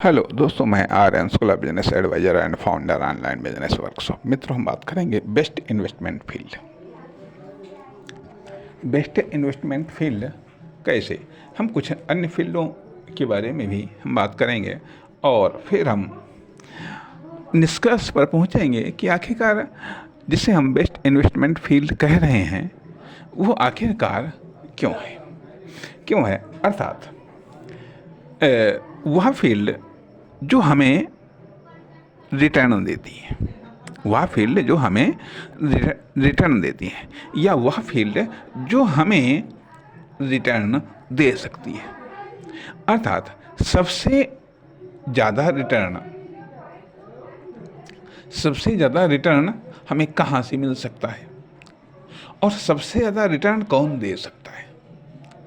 Hello दोस्तों, मैं Aryan school of business advisor and founder online business workshop. मित्रों, हम बात करेंगे best investment field. Best investment field कैसे, हम कुछ अन्य फील्डों के बारे में भी हम बात करेंगे और फिर हम निष्कर्ष पर पहुंचेंगे कि आखिरकार जिसे हम बेस्ट इन्वेस्टमेंट फील्ड कह रहे हैं वो आखिरकार क्यों है अर्थात वह फील्ड जो हमें रिटर्न देती है, वह फील्ड जो हमें रिटर्न देती है, या वह फील्ड जो हमें रिटर्न दे सकती है। अर्थात सबसे ज़्यादा रिटर्न हमें कहाँ से मिल सकता है और सबसे ज़्यादा रिटर्न कौन दे सकता है।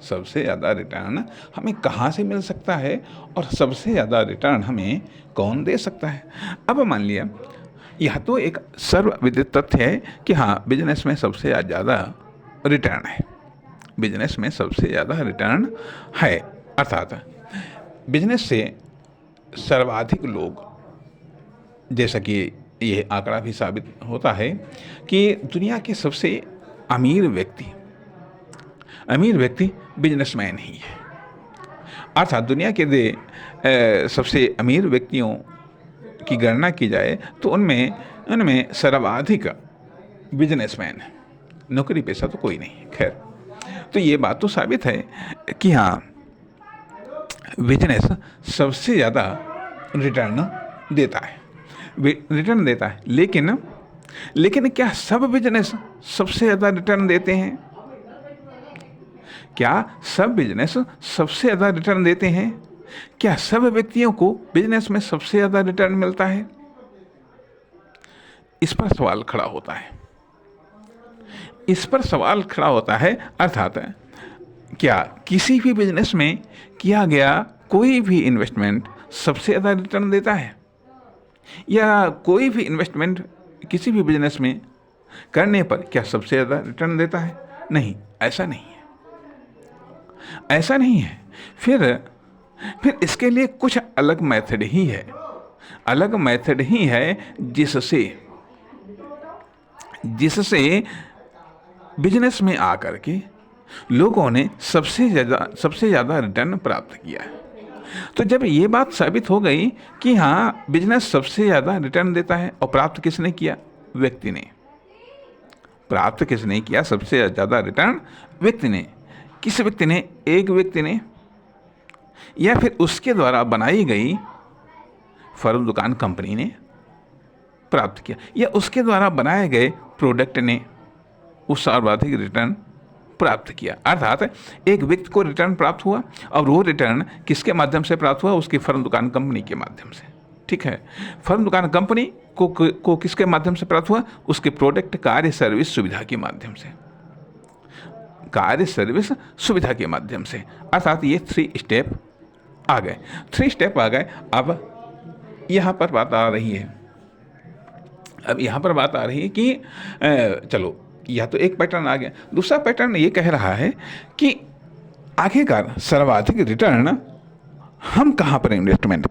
सबसे ज़्यादा रिटर्न हमें कहाँ से मिल सकता है और सबसे ज़्यादा रिटर्न हमें कौन दे सकता है। अब मान लिया यह तो एक सर्वविदित तथ्य है कि हाँ, बिजनेस में सबसे ज़्यादा रिटर्न है, बिजनेस में सबसे ज़्यादा रिटर्न है। अर्थात बिजनेस से सर्वाधिक लोग, जैसा कि ये आंकड़ा भी साबित होता है कि दुनिया के सबसे अमीर व्यक्ति बिजनेसमैन ही है। अर्थात दुनिया के सबसे अमीर व्यक्तियों की गणना की जाए तो उनमें सर्वाधिक बिजनेसमैन है, नौकरी पेशा तो कोई नहीं। खैर, तो ये बात तो साबित है कि हाँ, बिजनेस सबसे ज़्यादा रिटर्न देता है। लेकिन क्या सब बिजनेस सबसे ज़्यादा रिटर्न देते हैं? क्या सब बिजनेस सबसे ज़्यादा रिटर्न देते हैं? क्या सब व्यक्तियों को बिजनेस में सबसे ज़्यादा रिटर्न मिलता है? इस पर सवाल खड़ा होता है। अर्थात क्या किसी भी बिजनेस में किया गया कोई भी इन्वेस्टमेंट सबसे ज़्यादा रिटर्न देता है, या कोई भी इन्वेस्टमेंट किसी भी बिजनेस में करने पर क्या सबसे ज़्यादा रिटर्न देता है? नहीं, ऐसा नहीं है। फिर इसके लिए कुछ अलग मेथड ही है जिससे बिजनेस में आकर के लोगों ने सबसे ज़्यादा रिटर्न प्राप्त किया है। तो जब ये बात साबित हो गई कि हाँ, बिजनेस सबसे ज़्यादा रिटर्न देता है, और प्राप्त किसने किया? व्यक्ति ने। प्राप्त किसने किया सबसे ज़्यादा रिटर्न? व्यक्ति ने। किस व्यक्ति ने? एक व्यक्ति ने, या फिर उसके द्वारा बनाई गई फर्म, दुकान, कंपनी ने प्राप्त किया, या उसके द्वारा बनाए गए प्रोडक्ट ने उस सर्वाधिक रिटर्न प्राप्त किया। अर्थात एक व्यक्ति को रिटर्न प्राप्त हुआ, और वो रिटर्न किसके माध्यम से प्राप्त हुआ? उसकी फर्म, दुकान, कंपनी के माध्यम से। ठीक है, फर्म, दुकान, कंपनी को किसके माध्यम से प्राप्त हुआ? उसके प्रोडक्ट, कार्य, सर्विस, सुविधा के माध्यम से। कार्य, सर्विस, सुविधा के माध्यम से। अर्थात ये 3 स्टेप आ गए। अब यहाँ पर बात आ रही है कि चलो, यह तो एक पैटर्न आ गया। दूसरा पैटर्न ये कह रहा है कि आखिरकार सर्वाधिक रिटर्न हम कहाँ पर इन्वेस्टमेंट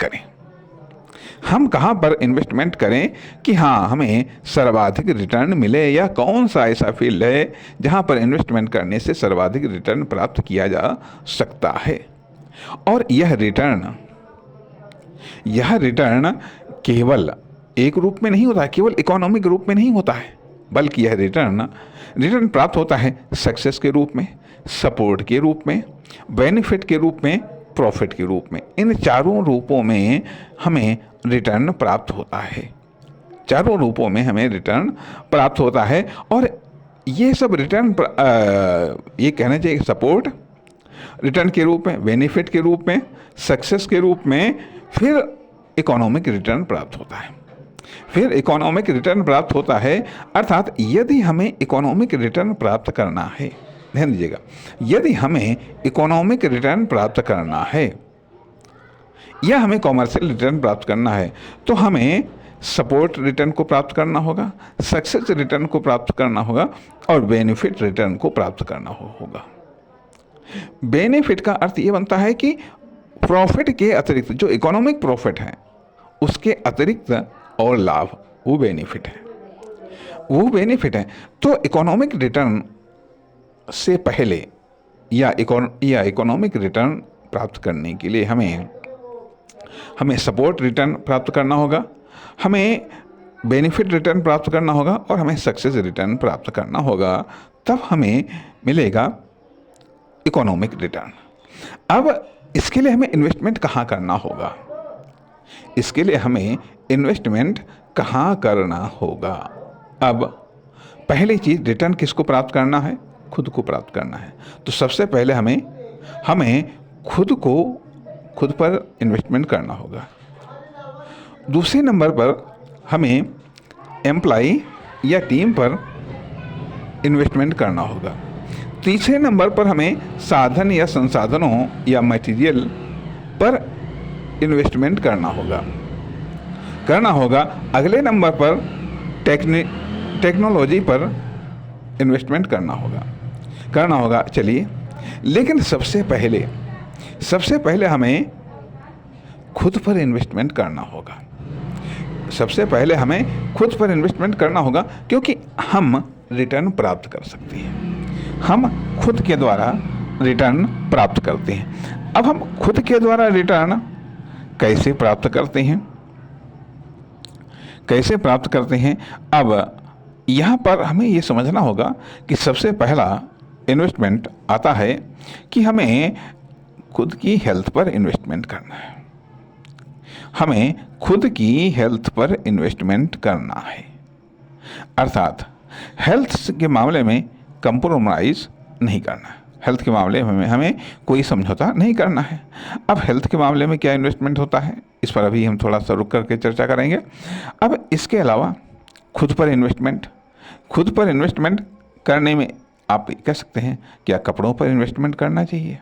करें कि हाँ, हमें सर्वाधिक रिटर्न मिले, या कौन सा ऐसा फील्ड है जहाँ पर इन्वेस्टमेंट करने से सर्वाधिक रिटर्न प्राप्त किया जा सकता है। और यह रिटर्न केवल एक रूप में नहीं होता, केवल इकोनॉमिक रूप में नहीं होता है, बल्कि यह रिटर्न प्राप्त होता है सक्सेस के रूप में, सपोर्ट के रूप में, बेनिफिट के रूप में, प्रॉफिट के रूप में। इन चारों रूपों में हमें रिटर्न प्राप्त होता है। और ये सब रिटर्न ये कहना चाहिए, सपोर्ट रिटर्न के रूप में, बेनिफिट के रूप में, सक्सेस के रूप में, फिर इकोनॉमिक रिटर्न प्राप्त होता है। अर्थात यदि हमें इकोनॉमिक रिटर्न प्राप्त करना है, ध्यान दीजिएगा, यदि हमें इकोनॉमिक रिटर्न प्राप्त करना है या हमें कॉमर्शियल रिटर्न प्राप्त करना है, तो हमें सपोर्ट रिटर्न को प्राप्त करना होगा, सक्सेस रिटर्न को प्राप्त करना होगा, और बेनिफिट रिटर्न को प्राप्त करना होगा। बेनिफिट का अर्थ ये बनता है कि प्रॉफिट के अतिरिक्त जो इकोनॉमिक प्रॉफिट है उसके अतिरिक्त और लाभ, वो बेनिफिट है, वो बेनिफिट है। तो इकोनॉमिक रिटर्न से पहले या इकोनॉमिक रिटर्न प्राप्त करने के लिए हमें सपोर्ट रिटर्न प्राप्त करना होगा, हमें बेनिफिट रिटर्न प्राप्त करना होगा और हमें सक्सेस रिटर्न प्राप्त करना होगा, तब हमें मिलेगा इकोनॉमिक रिटर्न। अब इसके लिए हमें इन्वेस्टमेंट कहाँ करना होगा? इसके लिए हमें इन्वेस्टमेंट कहाँ करना होगा? अब पहली चीज़, रिटर्न किसको प्राप्त करना है? खुद को प्राप्त करना है। तो सबसे पहले हमें खुद पर इन्वेस्टमेंट करना होगा। दूसरे नंबर पर हमें एम्प्लॉय या टीम पर इन्वेस्टमेंट करना होगा। तीसरे नंबर पर हमें साधन या संसाधनों या मटेरियल पर इन्वेस्टमेंट करना होगा। अगले नंबर पर टेक्नोलॉजी पर इन्वेस्टमेंट करना होगा। चलिए, लेकिन सबसे पहले हमें खुद पर इन्वेस्टमेंट करना होगा। सबसे पहले हमें खुद पर इन्वेस्टमेंट करना होगा, क्योंकि हम रिटर्न प्राप्त कर सकते हैं। हम खुद के द्वारा रिटर्न प्राप्त करते हैं। अब हम खुद के द्वारा रिटर्न कैसे प्राप्त करते हैं? अब यहाँ पर हमें ये समझना होगा कि सबसे पहला इन्वेस्टमेंट आता है कि हमें खुद की हेल्थ पर इन्वेस्टमेंट करना है। हमें खुद की हेल्थ पर इन्वेस्टमेंट करना है, अर्थात हेल्थ के मामले में कंप्रोमाइज़ नहीं करना है। हेल्थ के मामले में हमें कोई समझौता नहीं करना है। अब हेल्थ के मामले में क्या इन्वेस्टमेंट होता है, इस पर अभी हम थोड़ा सा रुक करके चर्चा करेंगे। अब इसके अलावा खुद पर इन्वेस्टमेंट करने में आप कह सकते हैं, क्या कपड़ों पर इन्वेस्टमेंट करना चाहिए,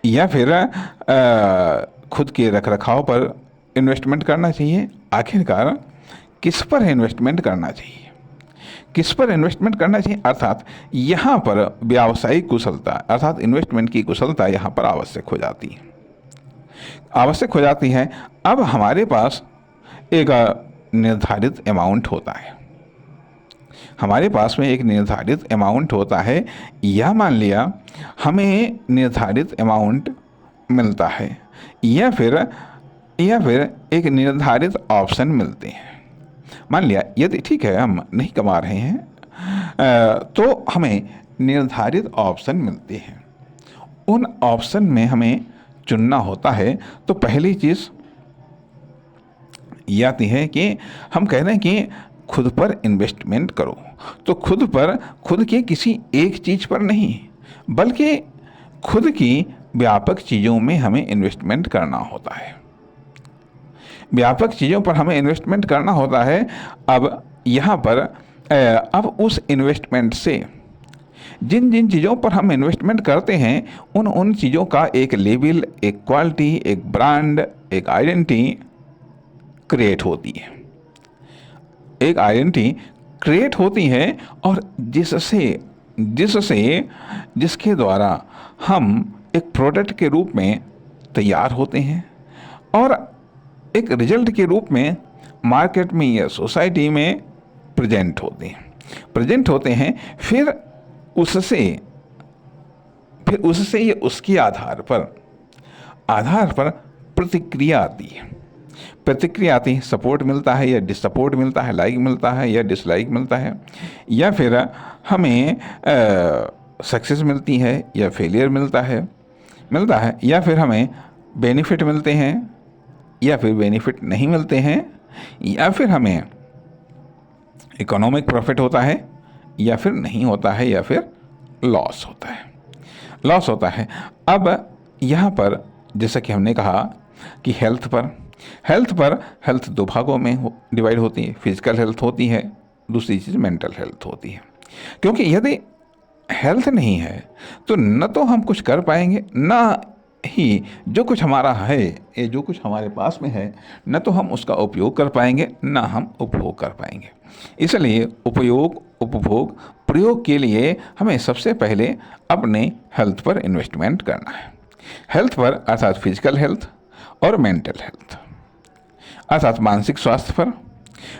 या फिर खुद के रखरखाव पर इन्वेस्टमेंट करना चाहिए? आखिरकार किस पर इन्वेस्टमेंट करना चाहिए? अर्थात यहाँ पर व्यावसायिक कुशलता, अर्थात इन्वेस्टमेंट की कुशलता यहाँ पर आवश्यक हो जाती है। अब हमारे पास एक निर्धारित अमाउंट होता है, या मान लिया हमें निर्धारित अमाउंट मिलता है, या फिर एक निर्धारित ऑप्शन मिलते हैं। मान लिया यदि ठीक है हम नहीं कमा रहे हैं, तो हमें निर्धारित ऑप्शन मिलते हैं। उन ऑप्शन में हमें चुनना होता है। तो पहली चीज़ ये आती है कि हम कह रहे हैं कि खुद पर इन्वेस्टमेंट करो। तो खुद की किसी एक चीज़ पर नहीं, बल्कि खुद की व्यापक चीज़ों में हमें इन्वेस्टमेंट करना होता है। व्यापक चीज़ों पर हमें इन्वेस्टमेंट करना होता है। अब यहाँ पर अब उस इन्वेस्टमेंट से जिन चीज़ों पर हम इन्वेस्टमेंट करते हैं, उन चीज़ों का एक लेवल, एक क्वालिटी, एक ब्रांड, एक आइडेंटिटी क्रिएट होती है, और जिसके द्वारा हम एक प्रोडक्ट के रूप में तैयार होते हैं और एक रिजल्ट के रूप में मार्केट में या सोसाइटी में प्रेजेंट होते हैं। फिर उससे ये उसके आधार पर प्रतिक्रिया आती है। सपोर्ट मिलता है या डिससपोर्ट मिलता है, लाइक मिलता है या डिसलाइक मिलता है, या फिर हमें सक्सेस मिलती है या फेलियर मिलता है, या फिर हमें बेनिफिट मिलते हैं या फिर बेनिफिट नहीं मिलते हैं, या फिर हमें इकोनॉमिक प्रॉफिट होता है या फिर नहीं होता है, या फिर लॉस होता है। अब यहाँ पर जैसा कि हमने कहा कि हेल्थ दो भागों में डिवाइड होती है। फिजिकल हेल्थ होती है, दूसरी चीज़ मेंटल हेल्थ होती है। क्योंकि यदि हेल्थ नहीं है तो न तो हम कुछ कर पाएंगे, ना ही जो कुछ हमारा है, ये जो कुछ हमारे पास में है, न तो हम उसका उपयोग कर पाएंगे, ना हम उपभोग कर पाएंगे। इसलिए प्रयोग के लिए हमें सबसे पहले अपने हेल्थ पर इन्वेस्टमेंट करना है। हेल्थ पर अर्थात फिजिकल हेल्थ और मेंटल हेल्थ, अर्थात मानसिक स्वास्थ्य पर,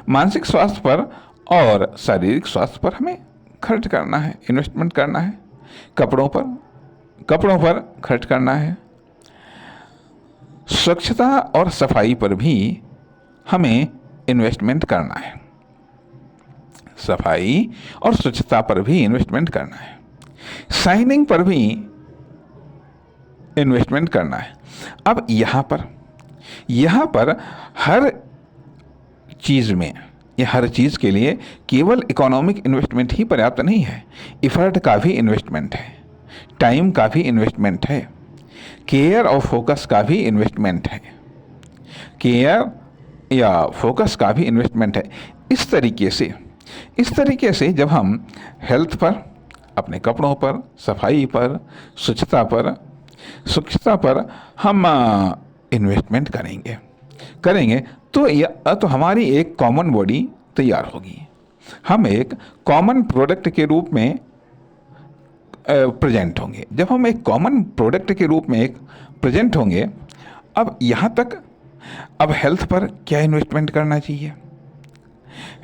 मानसिक स्वास्थ्य पर और शारीरिक स्वास्थ्य पर हमें खर्च करना है, इन्वेस्टमेंट करना है। कपड़ों पर खर्च करना है। स्वच्छता और सफाई पर भी हमें इन्वेस्टमेंट करना है। सफाई और स्वच्छता पर भी इन्वेस्टमेंट करना है। शाइनिंग पर भी इन्वेस्टमेंट करना है। अब यहाँ पर हर चीज़ में या हर चीज़ के लिए केवल इकोनॉमिक इन्वेस्टमेंट ही पर्याप्त नहीं है। इफ़र्ट का भी इन्वेस्टमेंट है, टाइम का भी इन्वेस्टमेंट है, केयर और फोकस का भी इन्वेस्टमेंट है, केयर या फोकस का भी इन्वेस्टमेंट है। इस तरीके से जब हम हेल्थ पर, अपने कपड़ों पर, सफाई पर, स्वच्छता पर हम इन्वेस्टमेंट करेंगे तो हमारी एक कॉमन बॉडी तैयार होगी। हम एक कॉमन प्रोडक्ट के रूप में प्रेजेंट होंगे। जब हम एक कॉमन प्रोडक्ट के रूप में एक प्रेजेंट होंगे, अब यहाँ तक अब हेल्थ पर क्या इन्वेस्टमेंट करना चाहिए?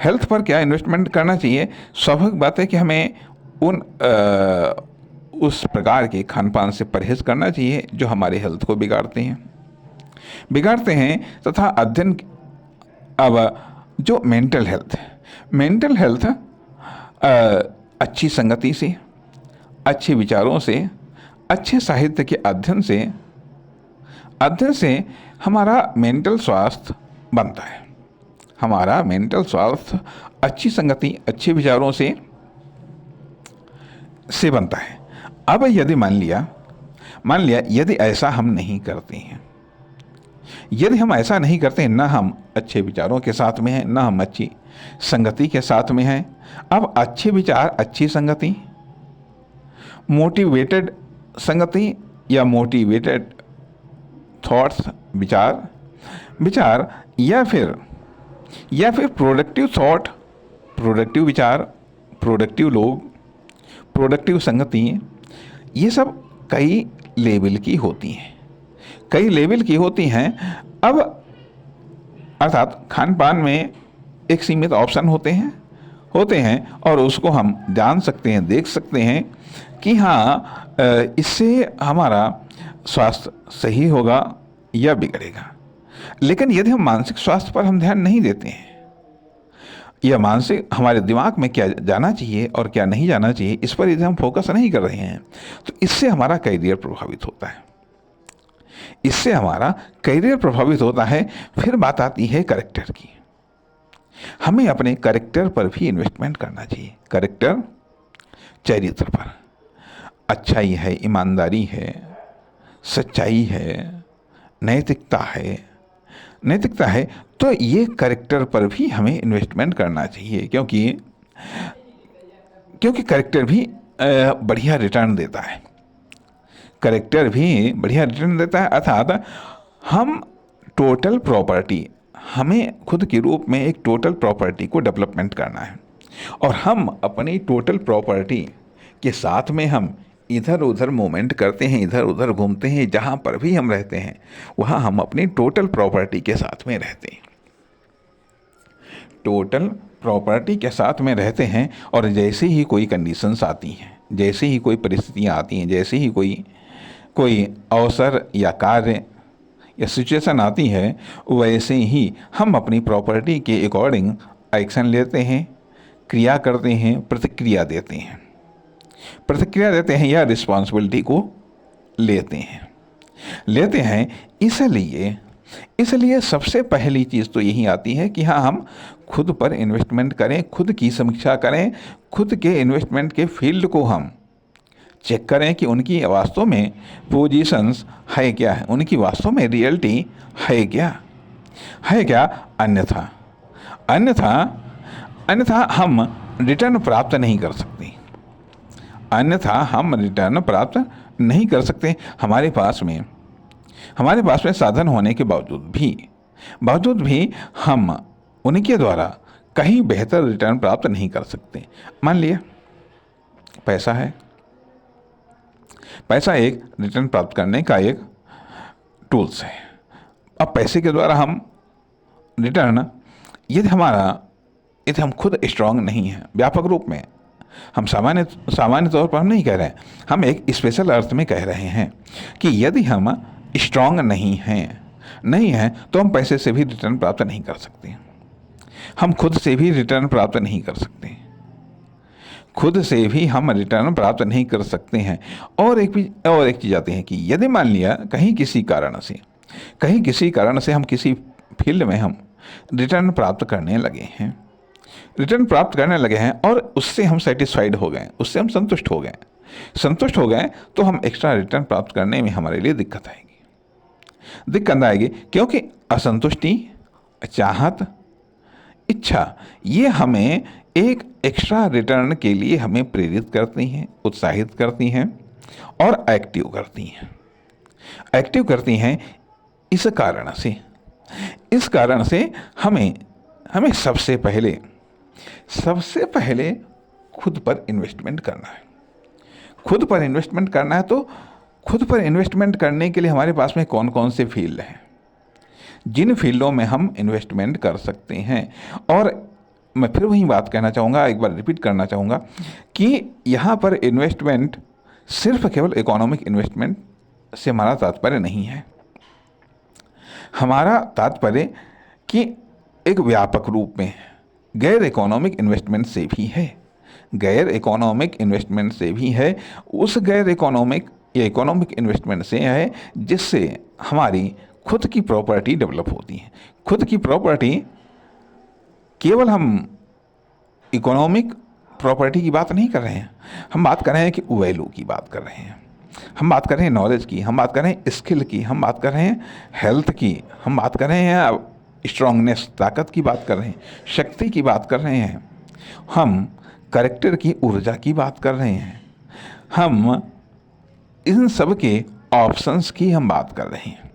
हेल्थ पर क्या इन्वेस्टमेंट करना चाहिए? स्वाभाविक बात है कि हमें उस प्रकार के खान पान से परहेज करना चाहिए जो हमारे हेल्थ को बिगाड़ते हैं तथा अध्ययन। अब जो मेंटल हेल्थ अच्छी संगति से, अच्छे विचारों से, अच्छे साहित्य के अध्ययन से हमारा मेंटल स्वास्थ्य बनता है। हमारा मेंटल स्वास्थ्य अच्छी संगति, अच्छे विचारों से बनता है। अब यदि मान लिया यदि ऐसा हम नहीं करते हैं, यदि हम ऐसा नहीं करते हैं, ना हम अच्छे विचारों के साथ में हैं, ना हम अच्छी संगति के साथ में हैं। अब अच्छे विचार, अच्छी संगति, मोटिवेटेड संगति या मोटिवेटेड थॉट्स, विचार या फिर प्रोडक्टिव थॉट, प्रोडक्टिव विचार, प्रोडक्टिव लोग, प्रोडक्टिव संगति, ये सब कई लेवल की होती हैं। अब अर्थात खान पान में एक सीमित ऑप्शन होते हैं और उसको हम जान सकते हैं, देख सकते हैं कि हाँ, इससे हमारा स्वास्थ्य सही होगा या बिगड़ेगा। लेकिन यदि हम मानसिक स्वास्थ्य पर हम ध्यान नहीं देते हैं, या मानसिक हमारे दिमाग में क्या जाना चाहिए और क्या नहीं जाना चाहिए, इस पर यदि हम फोकस नहीं कर रहे हैं, तो इससे हमारा करियर प्रभावित होता है। फिर बात आती है कैरेक्टर की। हमें अपने कैरेक्टर पर भी इन्वेस्टमेंट करना चाहिए। कैरेक्टर, चरित्र पर, अच्छाई है, ईमानदारी है, सच्चाई है, नैतिकता है, तो ये कैरेक्टर पर भी हमें इन्वेस्टमेंट करना चाहिए, क्योंकि कैरेक्टर भी बढ़िया रिटर्न देता है। अर्थात हम टोटल प्रॉपर्टी, हमें खुद के रूप में एक टोटल प्रॉपर्टी को डेवलपमेंट करना है, और हम अपनी टोटल प्रॉपर्टी के साथ में हम इधर उधर मूवमेंट करते हैं, इधर उधर घूमते हैं। जहाँ पर भी हम रहते हैं वहाँ हम अपनी टोटल प्रॉपर्टी के साथ में रहते हैं। और जैसे ही कोई कंडीशंस आती हैं, जैसे ही कोई परिस्थितियाँ आती हैं, जैसे ही कोई अवसर या कार्य या सिचुएशन आती है, वैसे ही हम अपनी प्रॉपर्टी के अकॉर्डिंग एक्शन लेते हैं, क्रिया करते हैं, प्रतिक्रिया देते हैं या रिस्पॉन्सिबिलिटी को लेते हैं। इसलिए सबसे पहली चीज़ तो यही आती है कि हाँ, हम खुद पर इन्वेस्टमेंट करें, खुद की समीक्षा करें, खुद के इन्वेस्टमेंट के फील्ड को हम चेक करें कि उनकी वास्तव में पोजीशंस है क्या है, उनकी वास्तव में रियलिटी है क्या। अन्यथा हम रिटर्न प्राप्त नहीं कर सकते। हमारे पास में साधन होने के बावजूद भी हम उनके द्वारा कहीं बेहतर रिटर्न प्राप्त नहीं कर सकते। मान लिया पैसा है, पैसा एक रिटर्न प्राप्त करने का एक टूल्स है। अब पैसे के द्वारा हम रिटर्न, यदि हम खुद स्ट्रांग नहीं हैं व्यापक रूप में, हम सामान्य तौर पर हम नहीं कह रहे हैं, हम एक स्पेशल अर्थ में कह रहे हैं कि यदि हम स्ट्रांग नहीं हैं तो हम पैसे से भी रिटर्न प्राप्त नहीं कर सकते, हम खुद से भी रिटर्न प्राप्त नहीं कर सकते, खुद से भी हम रिटर्न प्राप्त नहीं कर सकते हैं। और एक चीज़ आती है कि यदि मान लिया कहीं किसी कारण से हम किसी फील्ड में हम रिटर्न प्राप्त करने लगे हैं और उससे हम सेटिस्फाइड हो गए, उससे हम संतुष्ट हो गए तो हम एक्स्ट्रा रिटर्न प्राप्त करने में हमारे लिए दिक्कत आएगी, क्योंकि असंतुष्टि, चाहत, इच्छा, ये हमें एक एक्स्ट्रा रिटर्न के लिए हमें प्रेरित करती हैं, उत्साहित करती हैं और एक्टिव करती हैं। इस कारण से हमें सबसे पहले खुद पर इन्वेस्टमेंट करना है। तो खुद पर इन्वेस्टमेंट करने के लिए हमारे पास में कौन कौन से फील्ड हैं, जिन फील्डों में हम इन्वेस्टमेंट कर सकते हैं। और मैं फिर वही बात कहना चाहूँगा, एक बार रिपीट करना चाहूँगा कि यहाँ पर इन्वेस्टमेंट सिर्फ केवल इकोनॉमिक इन्वेस्टमेंट से हमारा तात्पर्य नहीं है। हमारा तात्पर्य कि एक व्यापक रूप में गैर इकोनॉमिक इन्वेस्टमेंट से भी है। उस गैर इकोनॉमिक या इकोनॉमिक इन्वेस्टमेंट से है जिससे हमारी खुद की प्रॉपर्टी डेवलप होती है। खुद की प्रॉपर्टी, केवल हम इकोनॉमिक प्रॉपर्टी की बात नहीं कर रहे हैं, हम बात कर रहे हैं कि वैल्यू की बात कर रहे हैं, हम बात कर रहे हैं नॉलेज की, हम बात कर रहे हैं स्किल की, हम बात कर रहे हैं हेल्थ की, हम बात कर रहे हैं स्ट्रांगनेस, ताकत की बात कर रहे हैं, शक्ति की बात कर रहे हैं, हम कैरेक्टर की ऊर्जा की बात कर रहे हैं, हम इन सब के ऑप्शंस की हम बात कर रहे हैं।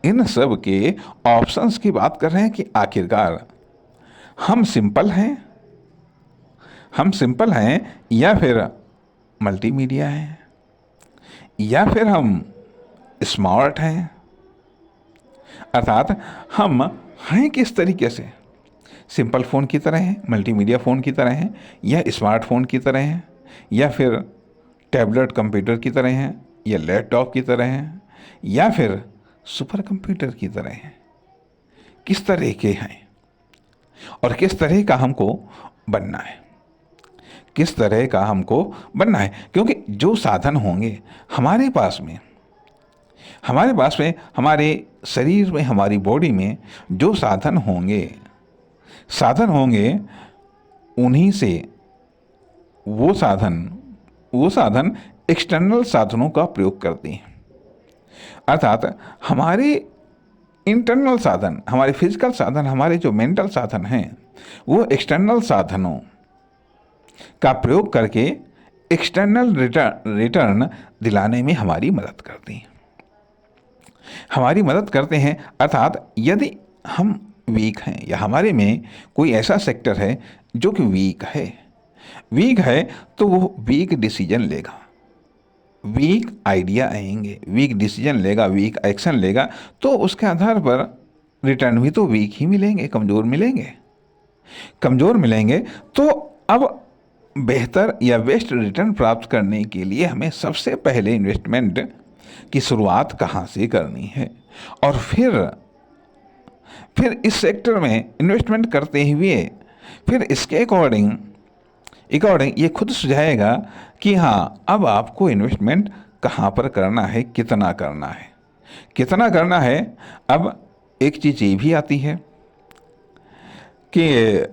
इन सब के ऑप्शंस की बात कर रहे हैं कि आखिरकार हम सिंपल हैं या फिर मल्टीमीडिया हैं, या फिर हम स्मार्ट हैं। अर्थात हम हैं किस तरीके से, सिंपल फ़ोन की तरह हैं, मल्टीमीडिया फ़ोन की तरह हैं, या स्मार्टफोन की तरह हैं, या फिर टैबलेट कंप्यूटर की तरह हैं, या लैपटॉप की तरह हैं, या फिर सुपर कंप्यूटर की तरह हैं। किस तरह के हैं और किस तरह का हमको बनना है, क्योंकि जो साधन होंगे हमारे पास में हमारे शरीर में, हमारी बॉडी में जो साधन होंगे उन्हीं से वो साधन एक्सटर्नल साधनों का प्रयोग करते हैं। अर्थात हमारे इंटरनल साधन, हमारे फिजिकल साधन, हमारे जो मेंटल साधन हैं, वो एक्सटर्नल साधनों का प्रयोग करके एक्सटर्नल रिटर्न दिलाने में हमारी मदद करते हैं। अर्थात यदि हम वीक हैं या हमारे में कोई ऐसा सेक्टर है जो कि वीक है तो वो वीक डिसीजन लेगा, वीक आइडिया आएंगे, वीक डिसीजन लेगा, वीक एक्शन लेगा, तो उसके आधार पर रिटर्न भी तो वीक ही मिलेंगे, कमज़ोर मिलेंगे। तो अब बेहतर या बेस्ट रिटर्न प्राप्त करने के लिए हमें सबसे पहले इन्वेस्टमेंट की शुरुआत कहाँ से करनी है, और फिर इस सेक्टर में इन्वेस्टमेंट करते हुए फिर इसके अकॉर्डिंग ये खुद सुझाएगा कि हाँ, अब आपको इन्वेस्टमेंट कहाँ पर करना है, कितना करना है। अब एक चीज़ ये भी आती है कि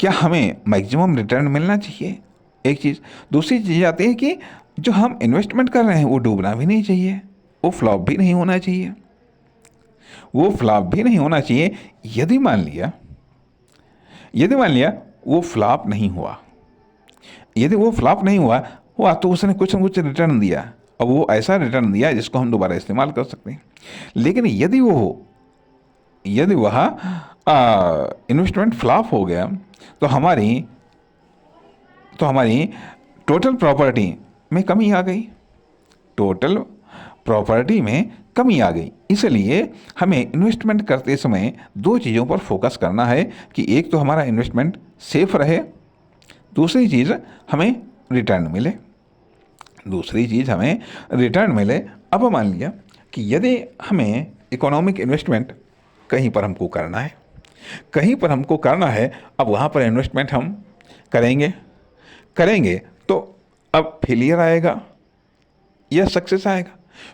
क्या हमें मैक्सिमम रिटर्न मिलना चाहिए, एक चीज़। दूसरी चीज़ आती है कि जो हम इन्वेस्टमेंट कर रहे हैं वो डूबना भी नहीं चाहिए, वो फ्लॉप भी नहीं होना चाहिए। यदि मान लिया वो फ्लॉप नहीं हुआ, तो उसने कुछ न कुछ रिटर्न दिया, अब वो ऐसा रिटर्न दिया जिसको हम दोबारा इस्तेमाल कर सकते हैं। लेकिन यदि वह इन्वेस्टमेंट फ्लॉप हो गया तो हमारी टोटल प्रॉपर्टी में कमी आ गई, टोटल प्रॉपर्टी में कमी आ गई। इसलिए हमें इन्वेस्टमेंट करते समय दो चीज़ों पर फोकस करना है कि एक तो हमारा इन्वेस्टमेंट सेफ रहे, दूसरी चीज़ हमें रिटर्न मिले। अब मान लिया कि यदि हमें इकोनॉमिक इन्वेस्टमेंट कहीं पर हमको करना है, अब वहाँ पर इन्वेस्टमेंट हम करेंगे तो अब फेलियर आएगा या सक्सेस आएगा।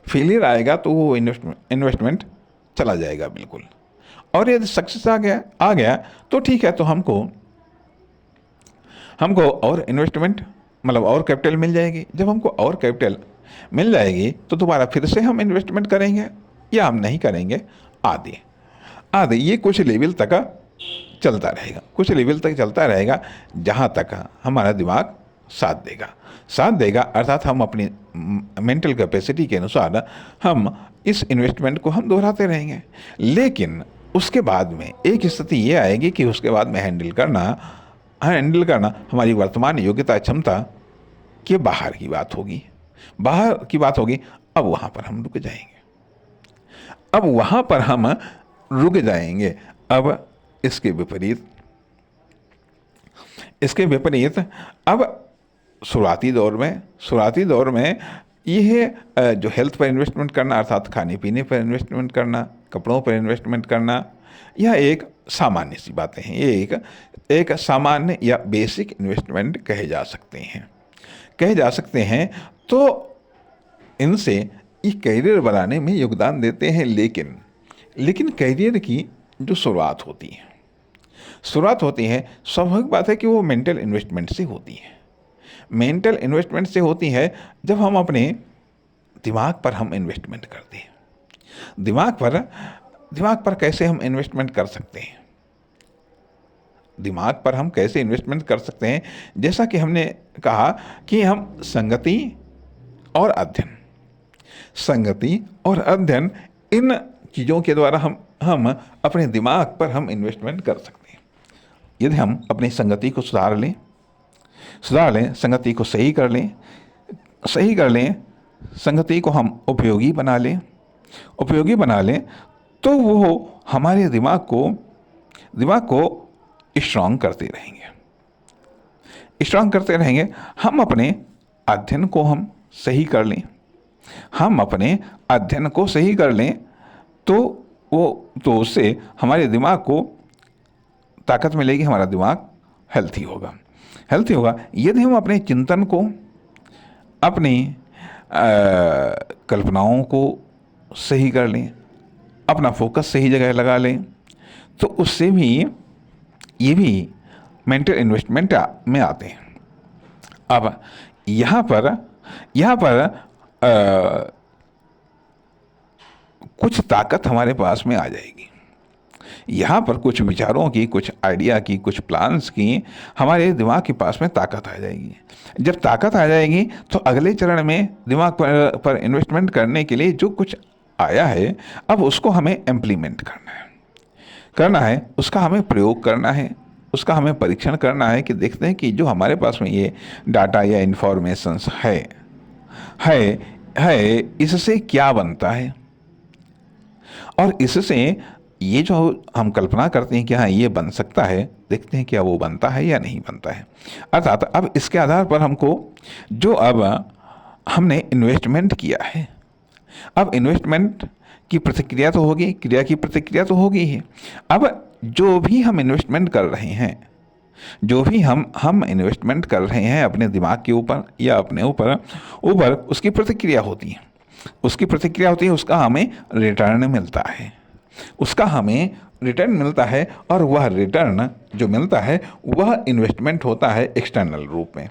फेलियर आएगा तो वो इन्वेस्टमेंट चला जाएगा बिल्कुल, और यदि सक्सेस आ गया तो ठीक है, तो हमको और इन्वेस्टमेंट मतलब और कैपिटल मिल जाएगी। जब हमको और कैपिटल मिल जाएगी तो दोबारा फिर से हम इन्वेस्टमेंट करेंगे या हम नहीं करेंगे, आधे ये कुछ लेवल तक चलता रहेगा, जहाँ तक हमारा दिमाग साथ देगा अर्थात हम अपनी मेंटल कैपेसिटी के अनुसार हम इस इन्वेस्टमेंट को हम दोहराते रहेंगे। लेकिन उसके बाद में एक स्थिति ये आएगी कि उसके बाद में हैंडल करना हमारी वर्तमान योग्यता क्षमता के बाहर की बात होगी। अब वहाँ पर हम रुक जाएंगे। अब इसके विपरीत अब शुरुआती दौर में यह जो हेल्थ पर इन्वेस्टमेंट करना अर्थात खाने पीने पर इन्वेस्टमेंट करना, कपड़ों पर इन्वेस्टमेंट करना, यह एक सामान्य सी बातें हैं। ये एक सामान्य या बेसिक इन्वेस्टमेंट कहे जा सकते हैं। तो इनसे ये करियर बनाने में योगदान देते हैं। लेकिन करियर की जो शुरुआत होती है स्वाभाविक बात है कि वो मेंटल इन्वेस्टमेंट से होती है। जब हम अपने दिमाग पर हम इन्वेस्टमेंट करते हैं। दिमाग पर कैसे हम इन्वेस्टमेंट कर सकते हैं? जैसा कि हमने कहा कि हम संगति और अध्ययन इन चीज़ों के द्वारा हम अपने दिमाग पर हम इन्वेस्टमेंट कर सकते हैं। यदि हम अपनी संगति को सुधार लें, संगति को सही कर लें, संगति को हम उपयोगी बना लें, तो वो हमारे दिमाग को स्ट्रॉन्ग करते रहेंगे। हम अपने अध्ययन को हम सही कर लें, तो उससे हमारे दिमाग को ताकत मिलेगी, हमारा दिमाग हेल्थी होगा। यदि हम अपने चिंतन को, अपनी कल्पनाओं को सही कर लें, अपना फोकस सही जगह लगा लें, तो उससे भी ये भी मेंटल इन्वेस्टमेंट में आते हैं। अब यहाँ पर कुछ ताकत हमारे पास में आ जाएगी। यहाँ पर कुछ विचारों की, कुछ आइडिया की, कुछ प्लान्स की हमारे दिमाग के पास में ताकत आ जाएगी। जब ताकत आ जाएगी तो अगले चरण में दिमाग पर इन्वेस्टमेंट करने के लिए जो कुछ आया है, अब उसको हमें इम्प्लीमेंट करना है, उसका हमें प्रयोग करना है, उसका हमें परीक्षण करना है कि देखते हैं कि जो हमारे पास में ये डाटा या इन्फॉर्मेशंस है इससे क्या बनता है, और इससे ये जो हम कल्पना करते हैं कि हाँ ये बन सकता है, देखते हैं क्या वो बनता है या नहीं बनता है। अर्थात अब इसके आधार पर हमको जो अब हमने इन्वेस्टमेंट किया है, अब इन्वेस्टमेंट की प्रतिक्रिया तो होगी, क्रिया की प्रतिक्रिया तो होगी ही। अब जो भी हम इन्वेस्टमेंट कर रहे हैं, इन्वेस्टमेंट कर रहे हैं अपने दिमाग के ऊपर या अपने ऊपर उसकी प्रतिक्रिया होती है, उसका हमें रिटर्न मिलता है, और वह रिटर्न जो मिलता है वह इन्वेस्टमेंट होता है एक्सटर्नल रूप में,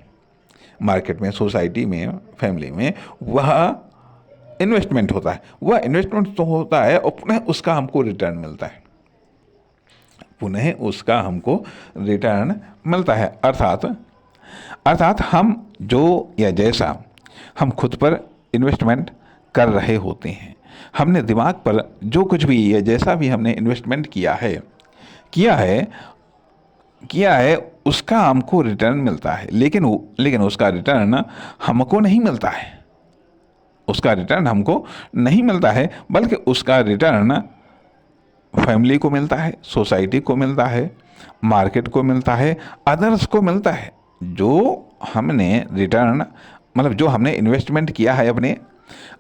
मार्केट में, सोसाइटी में, फैमिली में, वह इन्वेस्टमेंट होता है। वह इन्वेस्टमेंट तो होता है और पुनः उसका हमको रिटर्न मिलता है। अर्थात हम जो या जैसा हम खुद पर इन्वेस्टमेंट कर रहे होते हैं, हमने दिमाग पर जो कुछ भी या जैसा भी हमने इन्वेस्टमेंट किया है उसका हमको रिटर्न मिलता है। लेकिन उसका रिटर्न हमको नहीं मिलता है, उसका रिटर्न हमको नहीं मिलता है, बल्कि उसका रिटर्न फैमिली को मिलता है, सोसाइटी को मिलता है, मार्केट को मिलता है, अदर्स को मिलता है। जो हमने रिटर्न मतलब जो हमने इन्वेस्टमेंट किया है अपने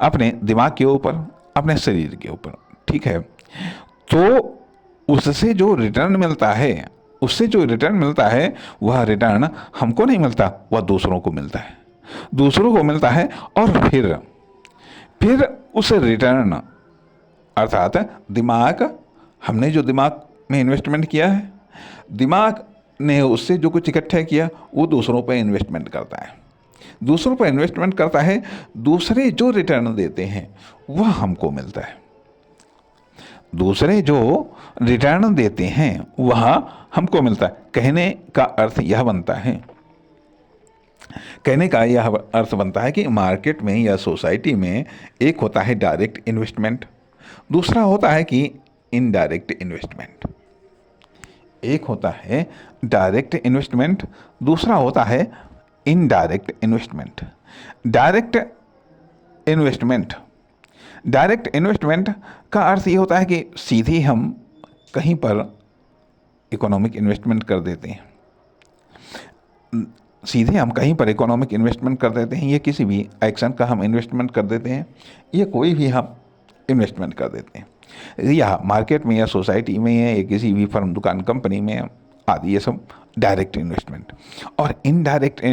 अपने दिमाग के ऊपर, अपने शरीर के ऊपर, ठीक है, तो उससे जो रिटर्न मिलता है, उससे जो रिटर्न मिलता है वह रिटर्न हमको नहीं मिलता, वह दूसरों को मिलता है, दूसरों को मिलता है। और फिर उस रिटर्न अर्थात दिमाग, हमने जो दिमाग में इन्वेस्टमेंट किया है, दिमाग ने उससे जो कुछ इकट्ठा किया वो दूसरों पर इन्वेस्टमेंट करता है, दूसरों पर इन्वेस्टमेंट करता है, दूसरे जो रिटर्न देते हैं वह हमको मिलता है, दूसरे जो रिटर्न देते हैं वह हमको मिलता है। कहने का अर्थ यह बनता है, कहने का यह अर्थ बनता है कि मार्केट में या सोसाइटी में एक होता है डायरेक्ट इन्वेस्टमेंट, दूसरा होता है कि इनडायरेक्ट इन्वेस्टमेंट। एक होता है डायरेक्ट इन्वेस्टमेंट, दूसरा होता है indirect investment. Direct investment direct investment का अर्थ ये होता है कि सीधे हम कहीं पर इकोनॉमिक इन्वेस्टमेंट कर देते हैं, सीधे हम कहीं पर इकोनॉमिक इन्वेस्टमेंट कर देते हैं, ये किसी भी एक्शन का हम इन्वेस्टमेंट कर देते हैं, ये कोई भी हम इन्वेस्टमेंट कर देते हैं, या मार्केट में या सोसाइटी में या किसी भी फर्म, दुकान, कंपनी में आदि, ये सब डायरेक्ट इन्वेस्टमेंट। और इनडायरेक्ट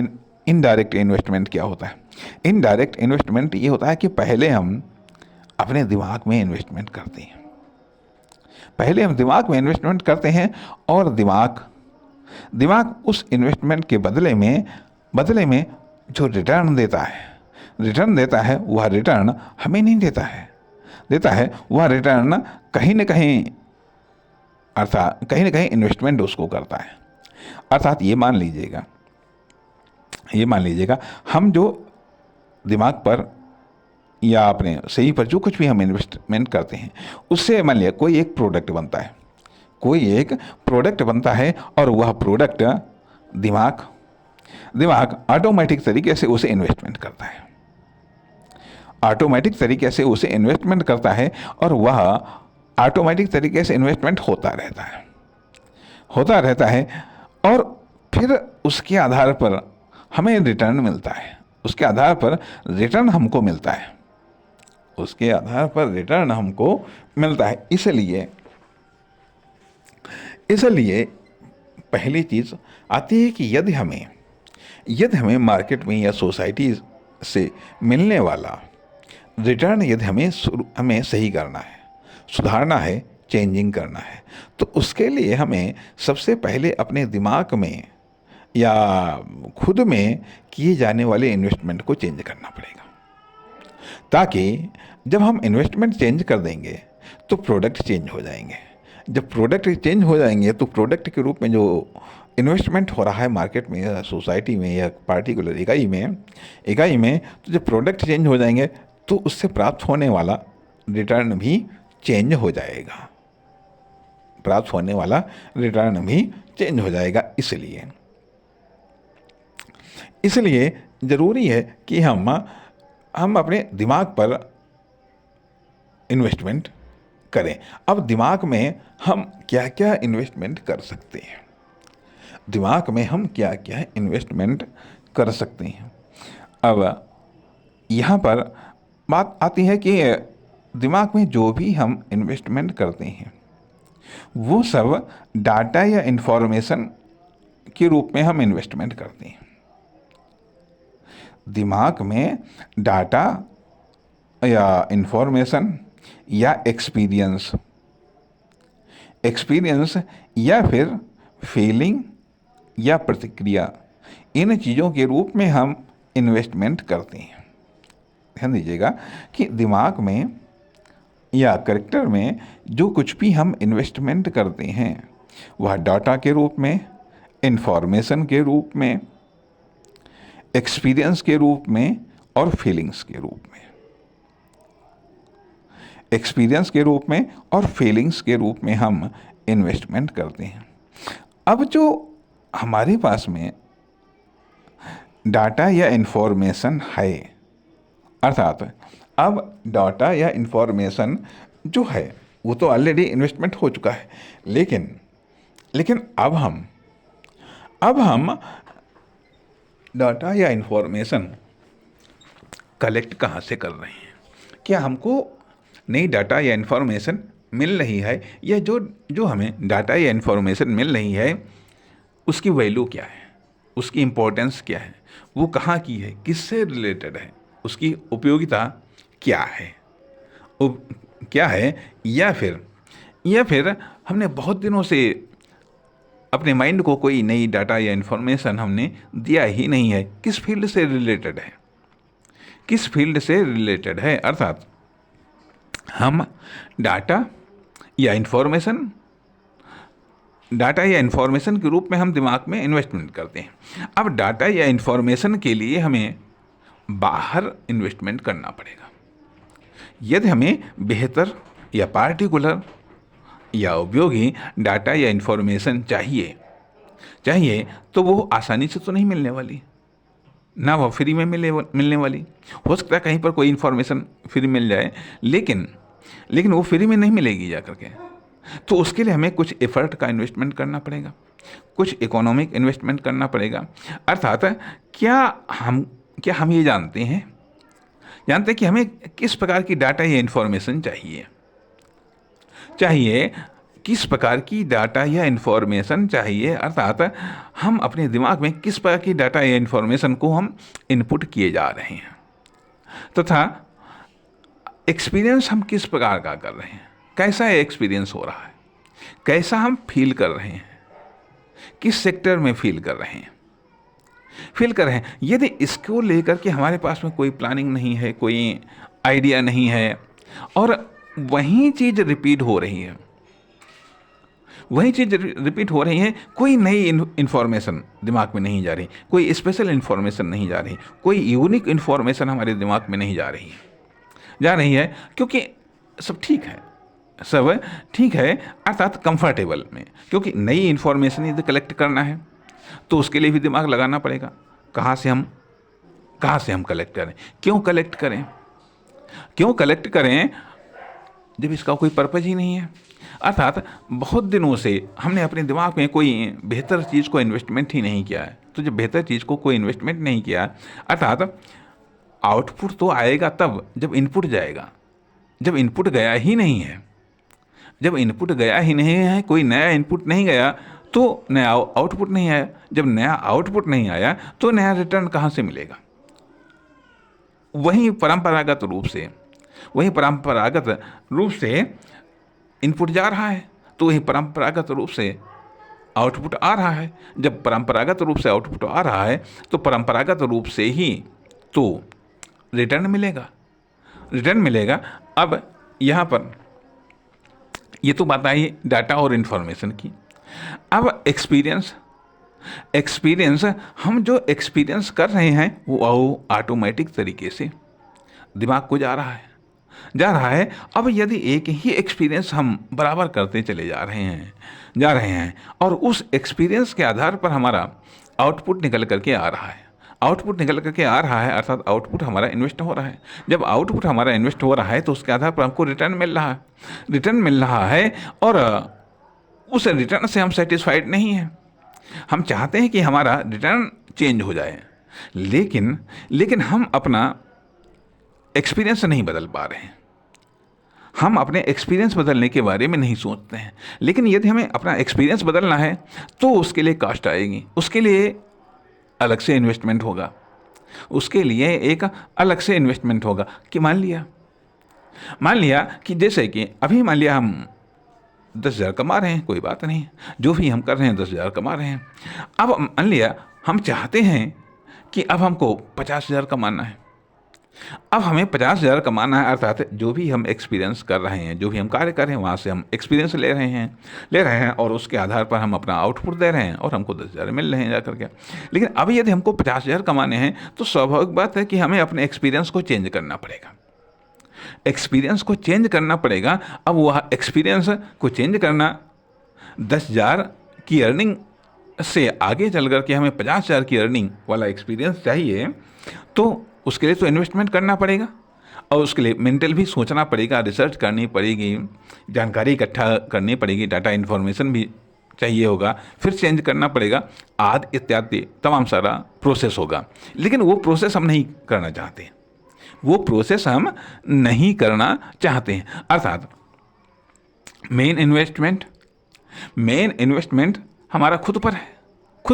इन्वेस्टमेंट क्या होता है? इनडायरेक्ट इन्वेस्टमेंट ये होता है कि पहले हम अपने दिमाग में इन्वेस्टमेंट करते हैं, पहले हम दिमाग में इन्वेस्टमेंट करते हैं और दिमाग उस इन्वेस्टमेंट के बदले में जो रिटर्न देता है वह रिटर्न हमें नहीं देता है वह रिटर्न कहीं न कहीं इन्वेस्टमेंट उसको करता है। अर्थात ये मान लीजिएगा हम जो दिमाग पर या अपने सही पर जो कुछ भी हम इन्वेस्टमेंट करते हैं, उससे मान लिया कोई एक प्रोडक्ट बनता है और वह प्रोडक्ट दिमाग ऑटोमेटिक तरीके से उसे इन्वेस्टमेंट करता है और वह ऑटोमेटिक तरीके से इन्वेस्टमेंट होता रहता है और फिर उसके आधार पर हमें रिटर्न मिलता है, उसके आधार पर रिटर्न हमको मिलता है। इसलिए पहली चीज़ आती है कि यदि हमें मार्केट में या सोसाइटी से मिलने वाला रिटर्न यदि हमें सही करना है, सुधारना है, चेंजिंग करना है, तो उसके लिए हमें सबसे पहले अपने दिमाग में या खुद में किए जाने वाले इन्वेस्टमेंट को चेंज करना पड़ेगा, ताकि जब हम इन्वेस्टमेंट चेंज कर देंगे तो प्रोडक्ट चेंज हो जाएंगे। जब प्रोडक्ट चेंज हो जाएंगे तो प्रोडक्ट के रूप में जो इन्वेस्टमेंट हो रहा है मार्केट में या सोसाइटी में या पार्टिकुलर इकाई में, तो जब प्रोडक्ट चेंज हो जाएंगे तो उससे प्राप्त होने वाला रिटर्न भी चेंज हो जाएगा। इसलिए ज़रूरी है कि हम अपने दिमाग पर इन्वेस्टमेंट करें। अब दिमाग में हम क्या क्या इन्वेस्टमेंट कर सकते हैं? अब यहाँ पर बात आती है कि दिमाग में जो भी हम इन्वेस्टमेंट करते हैं वो सब डाटा या इन्फॉर्मेशन के रूप में हम इन्वेस्टमेंट करते हैं। दिमाग में डाटा या इन्फॉर्मेशन या एक्सपीरियंस या फिर फीलिंग या प्रतिक्रिया, इन चीज़ों के रूप में हम इन्वेस्टमेंट करते हैं। ध्यान दीजिएगा कि दिमाग में या कैरेक्टर में जो कुछ भी हम इन्वेस्टमेंट करते हैं वह डाटा के रूप में, इन्फॉर्मेशन के रूप में, एक्सपीरियंस के रूप में और फीलिंग्स के रूप में हम इन्वेस्टमेंट करते हैं। अब जो हमारे पास में डाटा या इन्फॉर्मेशन है, अर्थात अब डाटा या इंफॉर्मेशन जो है वो तो ऑलरेडी इन्वेस्टमेंट हो चुका है, लेकिन लेकिन अब हम डाटा या इंफॉर्मेशन कलेक्ट कहाँ से कर रहे हैं? क्या हमको नई डाटा या इन्फॉर्मेशन मिल रही है, या जो हमें डाटा या इन्फॉर्मेशन मिल रही है उसकी वैल्यू क्या है, उसकी इम्पोर्टेंस क्या है, वो कहाँ की है, किससे रिलेटेड है, उसकी उपयोगिता क्या है, क्या है, या फिर हमने बहुत दिनों से अपने माइंड को कोई नई डाटा या इन्फॉर्मेशन हमने दिया ही नहीं है, किस फील्ड से रिलेटेड है, किस फील्ड से रिलेटेड है। अर्थात हम डाटा या इन्फॉर्मेशन के रूप में हम दिमाग में इन्वेस्टमेंट करते हैं। अब डाटा या इन्फॉर्मेशन के लिए हमें बाहर इन्वेस्टमेंट करना पड़ेगा। यदि हमें बेहतर या पार्टिकुलर या उपयोगी डाटा या इन्फॉर्मेशन चाहिए तो वो आसानी से तो नहीं मिलने वाली, ना वो फ्री में मिलने वाली। हो सकता है कहीं पर कोई इन्फॉर्मेशन फ्री मिल जाए, लेकिन वो फ्री में नहीं मिलेगी जा करके। तो उसके लिए हमें कुछ एफर्ट का इन्वेस्टमेंट करना पड़ेगा, कुछ इकोनॉमिक इन्वेस्टमेंट करना पड़ेगा। अर्थात क्या हम ये जानते हैं कि हमें किस प्रकार की डाटा या इन्फॉर्मेशन चाहिए, किस प्रकार की डाटा या इन्फॉर्मेशन चाहिए। अर्थात हम अपने दिमाग में किस प्रकार की डाटा या इन्फॉर्मेशन को हम इनपुट किए जा रहे हैं, तथा एक्सपीरियंस हम किस प्रकार का कर रहे हैं, कैसा एक्सपीरियंस हो रहा है, कैसा हम फील कर रहे हैं, किस सेक्टर में फील कर रहे हैं। यदि इसको लेकर के हमारे पास में कोई प्लानिंग नहीं है, कोई आइडिया नहीं है, और वही चीज़ रिपीट हो रही है, कोई नई इन्फॉर्मेशन दिमाग में नहीं जा रही, कोई स्पेशल इन्फॉर्मेशन नहीं जा रही, कोई यूनिक इन्फॉर्मेशन हमारे दिमाग में नहीं जा रही है, क्योंकि सब ठीक है, अर्थात कंफर्टेबल में। क्योंकि नई इन्फॉर्मेशन यदि कलेक्ट करना है तो उसके लिए भी दिमाग लगाना पड़ेगा। कहाँ से हम कलेक्ट करें, क्यों कलेक्ट करें जब इसका कोई पर्पज़ ही नहीं है। अर्थात बहुत दिनों से हमने अपने दिमाग में कोई बेहतर चीज़ को इन्वेस्टमेंट ही नहीं किया है। तो जब बेहतर चीज़ को कोई इन्वेस्टमेंट नहीं किया, अर्थात आउटपुट तो आएगा तब जब इनपुट जाएगा। जब इनपुट गया ही नहीं है, कोई नया इनपुट नहीं गया तो नया आउटपुट नहीं आया। जब नया आउटपुट नहीं आया तो नया रिटर्न कहाँ से मिलेगा? वही परंपरागत रूप से इनपुट जा रहा है, तो वही परंपरागत रूप से आउटपुट आ रहा है। जब परंपरागत रूप से आउटपुट आ रहा है तो परंपरागत रूप से ही तो रिटर्न मिलेगा। अब यहाँ पर ये तो बात आई डाटा और इन्फॉर्मेशन की। अब एक्सपीरियंस हम जो एक्सपीरियंस कर रहे हैं वो ऑटोमेटिक तरीके से दिमाग को जा रहा है। अब यदि एक ही एक्सपीरियंस हम बराबर करते चले जा रहे हैं और उस एक्सपीरियंस के आधार पर हमारा आउटपुट निकल करके आ रहा है, अर्थात आउटपुट हमारा इन्वेस्ट हो रहा है। जब आउटपुट हमारा इन्वेस्ट हो रहा है तो उसके आधार पर हमको रिटर्न मिल रहा है, और उस रिटर्न से हम सेटिस्फाइड नहीं हैं। हम चाहते हैं कि हमारा रिटर्न चेंज हो जाए, लेकिन हम अपना एक्सपीरियंस नहीं बदल पा रहे हैं। हम अपने एक्सपीरियंस बदलने के बारे में नहीं सोचते हैं। लेकिन यदि हमें अपना एक्सपीरियंस बदलना है तो उसके लिए कॉस्ट आएगी, उसके लिए अलग से इन्वेस्टमेंट होगा। कि मान लिया कि जैसे कि अभी मान लिया हम 10,000 कमा रहे हैं, कोई बात नहीं, जो भी हम कर रहे हैं 10,000 कमा रहे हैं। अब मान लिया हम चाहते हैं कि अब हमको 50,000 कमाना है। अब हमें 50,000 कमाना है, अर्थात जो भी हम एक्सपीरियंस कर रहे हैं, जो भी हम कार्य कर रहे हैं, वहाँ से हम एक्सपीरियंस ले रहे हैं और उसके आधार पर हम अपना आउटपुट दे रहे हैं और हमको 10,000 मिल रहे हैं जा करके। लेकिन अब यदि हमको 50,000 कमाने हैं तो स्वाभाविक बात है कि हमें अपने एक्सपीरियंस को चेंज करना पड़ेगा। अब वह एक्सपीरियंस को चेंज करना 10,000 की अर्निंग से आगे चल कर के हमें 50,000 की अर्निंग वाला एक्सपीरियंस चाहिए, तो उसके लिए तो इन्वेस्टमेंट करना पड़ेगा। और उसके लिए मेंटल भी सोचना पड़ेगा, रिसर्च करनी पड़ेगी, जानकारी इकट्ठा करनी पड़ेगी, डाटा इन्फॉर्मेशन भी चाहिए होगा, फिर चेंज करना पड़ेगा, आदि इत्यादि तमाम सारा प्रोसेस होगा। लेकिन वो प्रोसेस हम नहीं करना चाहते, वो प्रोसेस हम नहीं करना चाहते हैं। अर्थात मेन इन्वेस्टमेंट हमारा खुद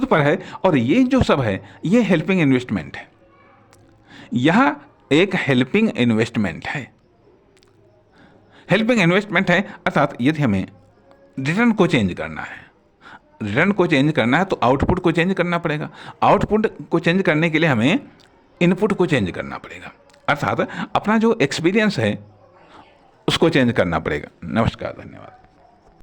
पर है और ये जो सब है ये हेल्पिंग इन्वेस्टमेंट है। यह एक हेल्पिंग इन्वेस्टमेंट है, अर्थात यदि हमें रिटर्न को चेंज करना है तो आउटपुट को चेंज करना पड़ेगा, आउटपुट को चेंज करने के लिए हमें इनपुट को चेंज करना पड़ेगा, अर्थात अपना जो एक्सपीरियंस है उसको चेंज करना पड़ेगा। नमस्कार, धन्यवाद।